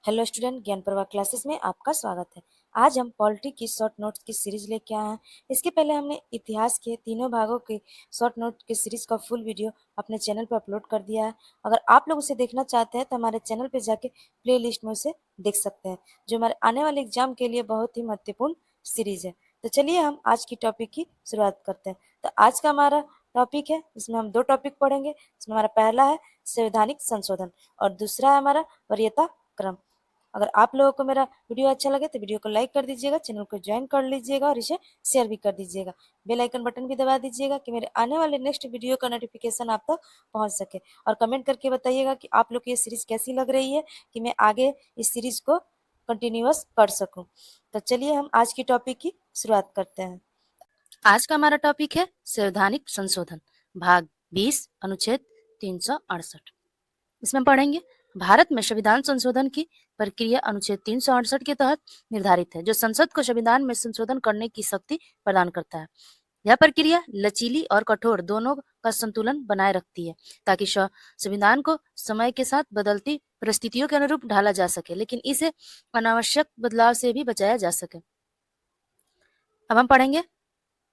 Hello student, ज्ञान प्रवाह classes में आपका स्वागत है। आज हम पॉलिटी की शॉर्ट नोट्स की सीरीज लेके आए हैं। इसके पहले हमने इतिहास के तीनों भागों के शॉर्ट नोट की सीरीज का फुल वीडियो अपने चैनल पर अपलोड कर दिया है। अगर आप लोग उसे देखना चाहते हैं तो हमारे चैनल पर जाके प्ले लिस्ट में उसे देख सकते हैं, जो हमारे आने वाले एग्जाम के लिए बहुत ही महत्वपूर्ण सीरीज है। तो चलिए हम आज की टॉपिक की शुरुआत करते हैं। तो आज का हमारा टॉपिक है, इसमें हम दो टॉपिक पढ़ेंगे। इसमें हमारा पहला है संवैधानिक संशोधन और दूसरा है हमारा वरीयता क्रम। अगर आप लोगों को मेरा वीडियो अच्छा लगे तो वीडियो को लाइक कर दीजिएगा, चैनल को ज्वाइन कर लीजिएगा और इसे शेयर भी कर दीजिएगा। बेल आइकन बटन भी दबा दीजिएगा कि मेरे आने वाले नेक्स्ट वीडियो का नोटिफिकेशन आप तक पहुंच सके। और कमेंट करके बताइएगा कि आप लोग को ये सीरीज कैसी लग रही है, कि मैं आगे इस सीरीज को कंटिन्यूअस कर सकूं। तो चलिए हम आज की टॉपिक की शुरुआत करते हैं। आज का हमारा टॉपिक है संवैधानिक संशोधन, भाग 20, अनुच्छेद 368। इसमें पढ़ेंगे भारत में संविधान संशोधन की प्रक्रिया अनुच्छेद 368 के तहत निर्धारित है, जो संसद को संविधान में संशोधन करने की शक्ति प्रदान करता है। यह प्रक्रिया लचीली और कठोर दोनों का संतुलन बनाए रखती है, ताकि संविधान को समय के साथ बदलती परिस्थितियों के अनुरूप ढाला जा सके, लेकिन इसे अनावश्यक बदलाव से भी बचाया जा सके। अब हम पढ़ेंगे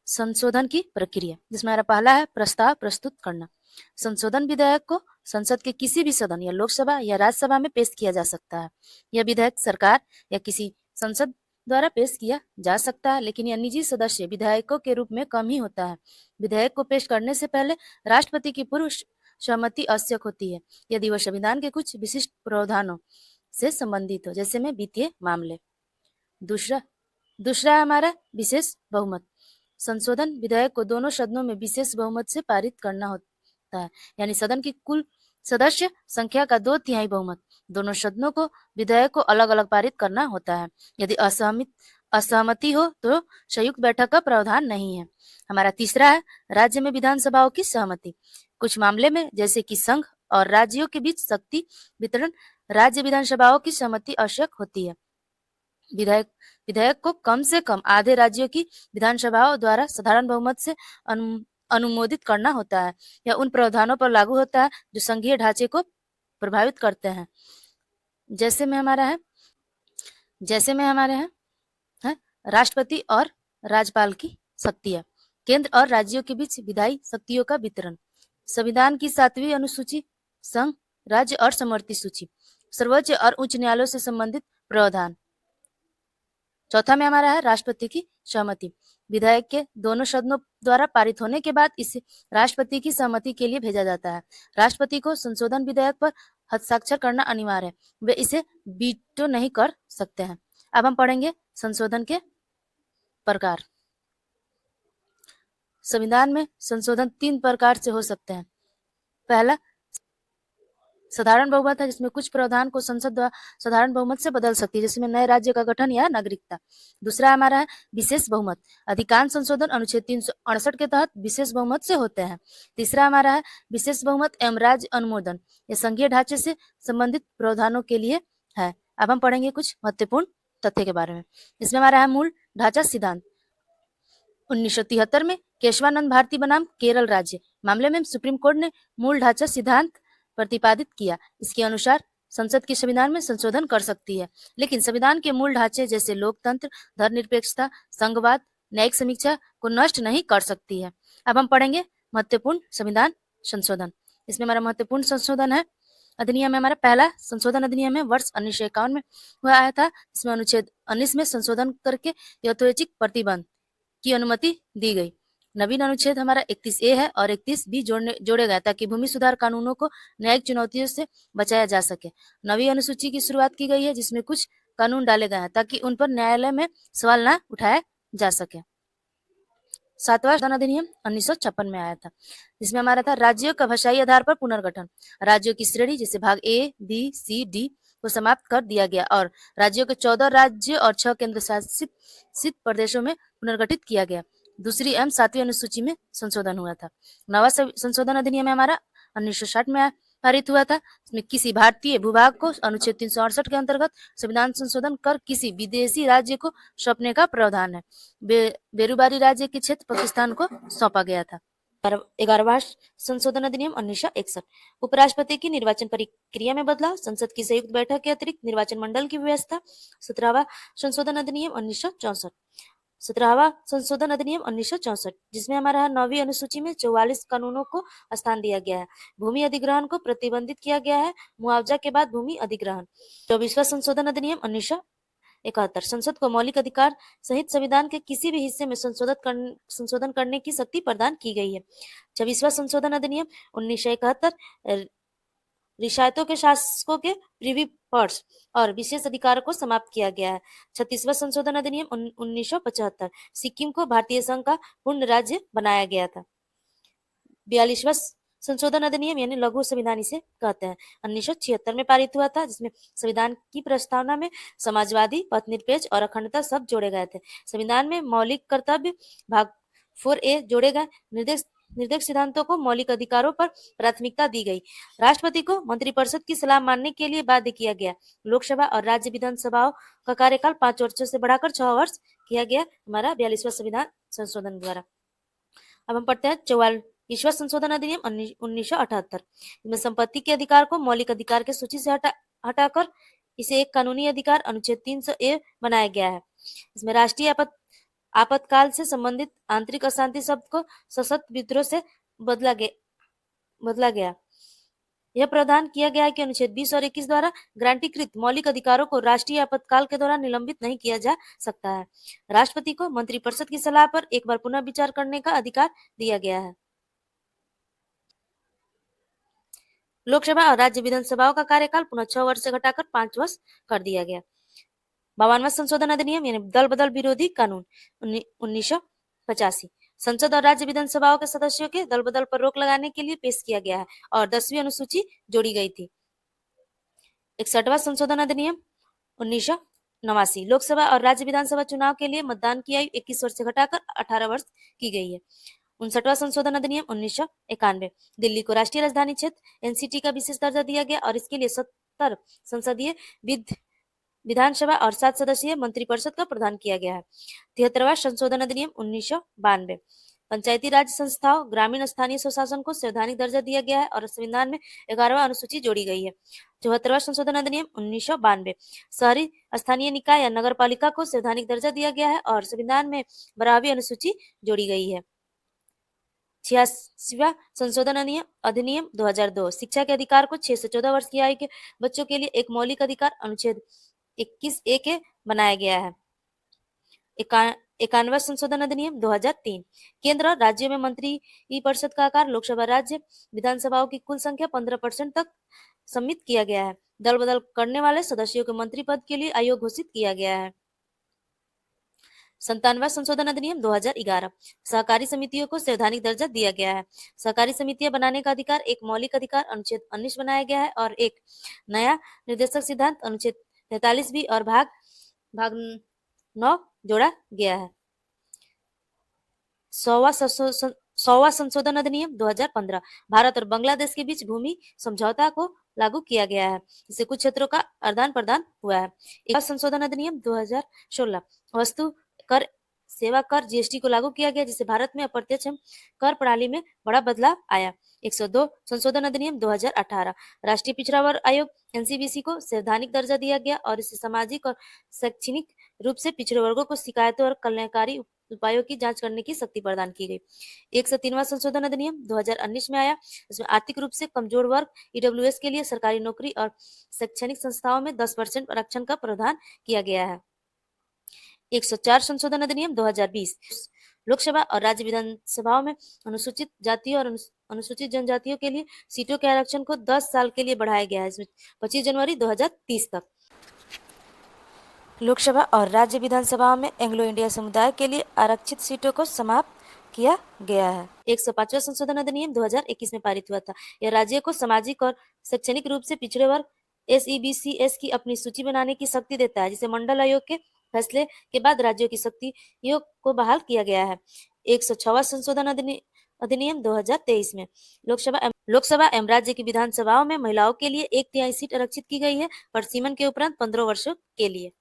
संशोधन की प्रक्रिया, जिसमें हमारा पहला है प्रस्ताव प्रस्तुत करना। संशोधन विधेयक को संसद के किसी भी सदन या लोकसभा या राज्यसभा में पेश किया जा सकता है। यह विधेयक सरकार या किसी संसद द्वारा पेश किया जा सकता है, लेकिन यह निजी सदस्य विधायकों के रूप में कम ही होता है। विधेयक को पेश करने से पहले राष्ट्रपति की पूर्व सहमति आवश्यक होती है, यदि वह संविधान के कुछ विशिष्ट प्रावधानों से संबंधित हो, जैसे में वित्तीय मामले। दूसरा है हमारा विशेष बहुमत। संशोधन विधेयक को दोनों सदनों में विशेष बहुमत से पारित करना होता है, यानी सदन की कुल सदस्य संख्या का 2/3 बहुमत। दोनों सदनों को विधेयक को अलग अलग पारित करना होता है। यदि असहमति हो तो संयुक्त बैठक का प्रावधान नहीं है। हमारा तीसरा है राज्य में विधानसभाओं की सहमति। कुछ मामले में, जैसे कि संघ और राज्यों के बीच शक्ति वितरण, राज्य विधानसभाओं की सहमति आवश्यक होती है। विधेयक को कम से कम आधे राज्यों की विधानसभाओं द्वारा साधारण बहुमत से अनुमोदित करना होता है। यह उन प्रावधानों पर लागू होता है जो संघीय ढांचे को प्रभावित करते हैं। जैसे में हमारे हैं राष्ट्रपति और राज्यपाल की शक्तियां, केंद्र और राज्यों के बीच विधायी शक्तियों का वितरण, संविधान की 7वीं अनुसूची, संघ, राज्य और समवर्ती सूची, सर्वोच्च और उच्च न्यायालयों से संबंधित प्रावधान। चौथा में हमारा है राष्ट्रपति की सहमति। विधेयक के दोनों सदनों द्वारा पारित होने के बाद इसे राष्ट्रपति की सहमति के लिए भेजा जाता है। राष्ट्रपति को संशोधन विधेयक पर हस्ताक्षर करना अनिवार्य है, वे इसे वीटो नहीं कर सकते हैं। अब हम पढ़ेंगे संशोधन के प्रकार। संविधान में संशोधन 3 प्रकार से हो सकते हैं। पहला साधारण बहुमत है, जिसमें कुछ प्रावधान को संसद द्वारा साधारण बहुमत से बदल सकती है, जिसमें नए राज्य का गठन या नागरिकता। दूसरा हमारा है विशेष बहुमत। अधिकांश संशोधन अनुच्छेद 368 के तहत विशेष बहुमत से होते हैं। तीसरा हमारा है विशेष बहुमत एवं राज्य अनुमोदन। यह संघीय ढांचे से संबंधित प्रावधानों के लिए है। अब हम पढ़ेंगे कुछ महत्वपूर्ण तथ्य के बारे में। इसमें हमारा है मूल ढांचा सिद्धांत। 1973 में केशवानंद भारती बनाम केरल राज्य मामले में सुप्रीम कोर्ट ने मूल ढांचा सिद्धांत प्रतिपादित किया। इसके अनुसार संसद की संविधान में संशोधन कर सकती है, लेकिन संविधान के मूल ढांचे जैसे लोकतंत्र, धर्मनिरपेक्षता, संघवाद, न्यायिक समीक्षा को नष्ट नहीं कर सकती है। अब हम पढ़ेंगे महत्वपूर्ण संविधान संशोधन। इसमें हमारा महत्वपूर्ण संशोधन है अधिनियम में हमारा पहला संशोधन अधिनियम है वर्ष 1951 में हुआ आया था। इसमें अनुच्छेद 19 में संशोधन करके यथोचित प्रतिबंध की अनुमति दी गई। नवीन अनुच्छेद हमारा 31A है और 31B जोड़े गए, ताकि भूमि सुधार कानूनों को न्यायिक चुनौतियों से बचाया जा सके। नवी अनुसूची की शुरुआत की गई है, जिसमें कुछ कानून डाले गए हैं ताकि उन पर न्यायालय में सवाल न उठाया जा सके। 7वां संशोधन अधिनियम 1956 में आया था, जिसमें हमारा था राज्यों का भाषाई आधार पर पुनर्गठन। राज्यों की श्रेणी जैसे भाग A, B, C, D को समाप्त कर दिया गया और राज्यों के 14 राज्य और 6 केंद्र शासित प्रदेशों में पुनर्गठित किया गया। दूसरी एवं 7वीं अनुसूची में संशोधन हुआ था। नवा संशोधन अधिनियम हमारा 1960 में पारित हुआ था। इसमें किसी भारतीय भूभाग को अनुच्छेद 368 के अंतर्गत संविधान संशोधन कर किसी विदेशी राज्य को सौंपने का प्रावधान है। बेरूबारी राज्य के क्षेत्र पाकिस्तान को सौंपा गया था। 11वां संशोधन अधिनियम 1961। उपराष्ट्रपति की निर्वाचन प्रक्रिया में बदलाव, संसद की संयुक्त बैठक के अतिरिक्त निर्वाचन मंडल की व्यवस्था। 17वां संशोधन अधिनियम 1964। 17वां संशोधन अधिनियम 1964, जिसमें हमारा 9वीं अनुसूची में 44 कानूनों को स्थान दिया गया है। भूमि अधिग्रहण को प्रतिबंधित किया गया है, मुआवजा के बाद भूमि अधिग्रहण। 24वां संशोधन अधिनियम 1971, संसद को मौलिक अधिकार सहित संविधान के किसी भी हिस्से में संशोधन करने की शक्ति प्रदान की गई है। 26वां संशोधन अधिनियम 1971, रियासतों के शासकों के प्रिवी पर्स और विशेष अधिकारों को समाप्त किया गया है। 36वां संशोधन अधिनियम 1975, सिक्किम को भारतीय संघ का पूर्ण राज्य बनाया गया था। 42वां संशोधन अधिनियम यानी लघु संविधान इसे कहते हैं, 1976 में पारित हुआ था, जिसमें संविधान की प्रस्तावना में समाजवादी, पथनिरपेक्ष और अखंडता शब्द जोड़े गए थे। संविधान में मौलिक कर्तव्य भाग 4A जोड़े गए। निर्देश सिद्धांतों को मौलिक अधिकारों पर प्राथमिकता दी गई। राष्ट्रपति को मंत्रिपरिषद की सलाह मानने के लिए बाध्य किया गया। लोकसभा और राज्य विधानसभाओं का कार्यकाल 5 वर्षों से बढ़ाकर 6 वर्ष किया गया, हमारा 42वां संविधान संशोधन द्वारा। अब हम पढ़ते हैं 44वां संशोधन अधिनियम 1978, इसमें संपत्ति के अधिकार को मौलिक अधिकार के सूची से हटाकर इसे एक कानूनी अधिकार अनुच्छेद 300A बनाया गया है। इसमें राष्ट्रीय आपातकाल से संबंधित आंतरिक अशांति शब्द को सशस्त्र विद्रोह से बदला गया। यह प्रावधान किया गया है कि अनुच्छेद 20 और 21 द्वारा ग्रांटीकृत मौलिक अधिकारों को राष्ट्रीय आपातकाल के दौरान निलंबित नहीं किया जा सकता है। राष्ट्रपति को मंत्रिपरिषद की सलाह पर एक बार पुनः विचार करने का अधिकार दिया गया है। लोकसभा और राज्य विधानसभाओं का कार्यकाल पुनः 6 वर्ष से घटाकर 5 वर्ष कर दिया गया। 52वां संशोधन अधिनियम यानी दल बदल विरोधी कानून 1985, संसद और राज्य विधानसभाओं के सदस्यों के दल बदल पर रोक लगाने के लिए पेश किया गया है और 10वीं अनुसूची जोड़ी गई थी। 61वां संशोधन अधिनियम 1989, लोकसभा और राज्य विधानसभा चुनाव के लिए मतदान की आयु 21 वर्ष से घटाकर 18 वर्ष की गई है। 59वां संशोधन अधिनियम 1991, दिल्ली को राष्ट्रीय राजधानी क्षेत्र एनसीटी का विशेष दर्जा दिया गया और इसके लिए 70 संसदीय विधानसभा और 7 सदस्यीय मंत्रिपरिषद का प्रदान किया गया है। 73वां संशोधन अधिनियम 1992, पंचायती राज संस्थाओं, ग्रामीण स्थानीय स्वशासन को संवैधानिक दर्जा दिया गया है और संविधान में 11वां अनुसूची जोड़ी गई है। 74वां संशोधन अधिनियम 1992, शहरी स्थानीय निकाय या नगर पालिका को संवैधानिक दर्जा दिया गया है और संविधान में 12वीं अनुसूची जोड़ी गई है। 86वां संशोधन अधिनियम 2002, शिक्षा के अधिकार को 6 से 14 वर्ष की आयु के बच्चों के लिए एक मौलिक अधिकार अनुच्छेद 21A के बनाया गया है। 91वां संशोधन अधिनियम 2003, केंद्र और राज्यों में मंत्री परिषद का आकार लोकसभा राज्य विधानसभाओं की कुल संख्या 15% तक सीमित किया गया है। दल बदल करने वाले सदस्यों को मंत्री पद के लिए आयोग घोषित किया गया है। 97वां संशोधन अधिनियम 2011, सहकारी समितियों को संवैधानिक दर्जा दिया गया है। सहकारी समितियां बनाने का अधिकार एक मौलिक अधिकार अनुच्छेद 19 बनाया गया है और एक नया निर्देशक सिद्धांत अनुच्छेद 43B और भाग 9 जोड़ा गया है। 100वां संशोधन अधिनियम 2015, भारत और बांग्लादेश के बीच भूमि समझौता को लागू किया गया है, इससे कुछ क्षेत्रों का आदान प्रदान हुआ है। 1 संशोधन अधिनियम 2016, वस्तु कर सेवा कर जीएसटी को लागू किया गया, जिससे भारत में अप्रत्यक्ष कर प्रणाली में बड़ा बदलाव आया। 102 संशोधन अधिनियम 2018, राष्ट्रीय पिछड़ा वर्ग आयोग एनसीबीसी को संवैधानिक दर्जा दिया गया और इससे सामाजिक और शैक्षणिक रूप से पिछड़े वर्गों को शिकायतों और कल्याणकारी उपायों की जांच करने की शक्ति प्रदान की गई। 103वां संशोधन अधिनियम 2019 में आया, इसमें आर्थिक रूप से कमजोर वर्ग ईडब्ल्यूएस के लिए सरकारी नौकरी और शैक्षणिक संस्थाओं में 10% आरक्षण का प्रावधान किया गया है। 104 संशोधन अधिनियम 2020, लोकसभा और राज्य विधानसभाओं में अनुसूचित जातियों और अनुसूचित जनजातियों के लिए सीटों के आरक्षण को 10 साल के लिए बढ़ाया गया है, इसमें 25 जनवरी 2030 तक। लोकसभा और राज्य विधानसभाओं में एंग्लो इंडिया समुदाय के लिए आरक्षित सीटों को समाप्त किया गया है। 105वां संशोधन अधिनियम 2021 में पारित हुआ था। यह राज्य को सामाजिक और शैक्षणिक रूप से पिछड़े वर्ग SEBCS की अपनी सूची बनाने की शक्ति देता है, जिसे मंडल आयोग के फैसले के बाद राज्यों की शक्तियों को बहाल किया गया है। 106वां संशोधन अधिनियम 2023 में लोकसभा एवं राज्य की विधानसभाओं में महिलाओं के लिए 1/3 सीट आरक्षित की गई है, पर सीमन के उपरांत 15 वर्षों के लिए।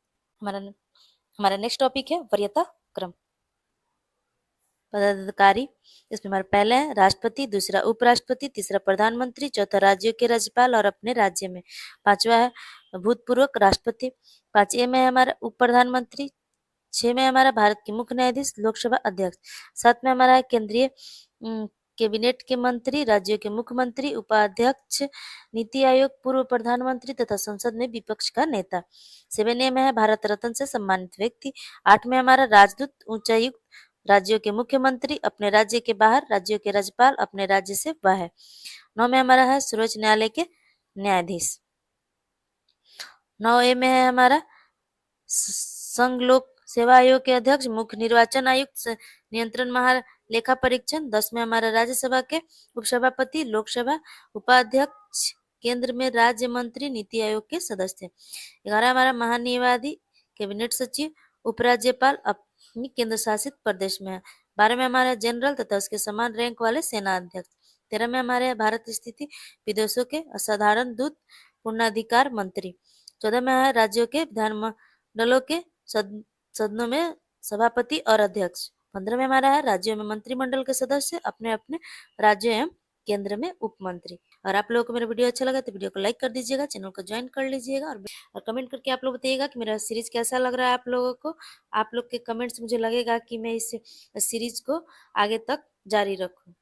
हमारा नेक्स्ट टॉपिक है वरीयता क्रम। पदाधिकारी। इसमें हमारा पहला है राष्ट्रपति, दूसरा उपराष्ट्रपति, तीसरा प्रधानमंत्री, चौथा राज्यों के राज्यपाल और अपने राज्य में, पांचवा है भूतपूर्व राष्ट्रपति, 5 में है हमारा उप प्रधानमंत्री, 6 में हमारा भारत के मुख्य न्यायाधीश, लोकसभा अध्यक्ष, 7 में हमारा है केंद्रीय कैबिनेट के मंत्री, राज्यों के मुख्यमंत्री, उपाध्यक्ष, नीति आयोग, पूर्व प्रधानमंत्री तथा संसद में विपक्ष का नेता। 7 में है भारत रत्न से सम्मानित व्यक्ति। 8 में हमारा राजदूत, उच्चायुक्त, राज्यों के मुख्यमंत्री, अपने राज्य के बाहर, राज्यों के राज्यपाल, अपने राज्य से बाहर। 9 में हमारा है सर्वोच्च न्यायालय के न्यायाधीश। 9A में है हमारा संघ लोक सेवा आयोग के अध्यक्ष, मुख्य निर्वाचन आयुक्त, नियंत्रण महालेखा परीक्षण। 10 में हमारा राज्यसभा के उपसभापति, लोकसभा उपाध्यक्ष, केंद्र में राज्य मंत्री, नीति आयोग के सदस्य। 11 हमारा महान्यायवादी, कैबिनेट सचिव, उपराज्यपाल अपनी केंद्र शासित प्रदेश में है। 12 में हमारे जनरल तथा उसके समान रैंक वाले सेना अध्यक्ष। 13 में हमारे भारत स्थिति विदेशों के असाधारण दूत, पूर्णाधिकार मंत्री। 14 में है राज्यों के विधानमंडलों के सदनों में सभापति और अध्यक्ष। 15 में हमारा है राज्यों में मंत्रिमंडल के सदस्य, अपने अपने राज्य एवं केंद्र में उप मंत्री। और आप लोगों को मेरा वीडियो अच्छा लगा तो वीडियो को लाइक कर दीजिएगा, चैनल को ज्वाइन कर लीजिएगा और कमेंट करके आप लोग बताइएगा कि मेरा सीरीज कैसा लग रहा है आप लोगों को। आप लोग के कमेंट्स मुझे लगेगा कि मैं इस सीरीज को आगे तक जारी रखूं।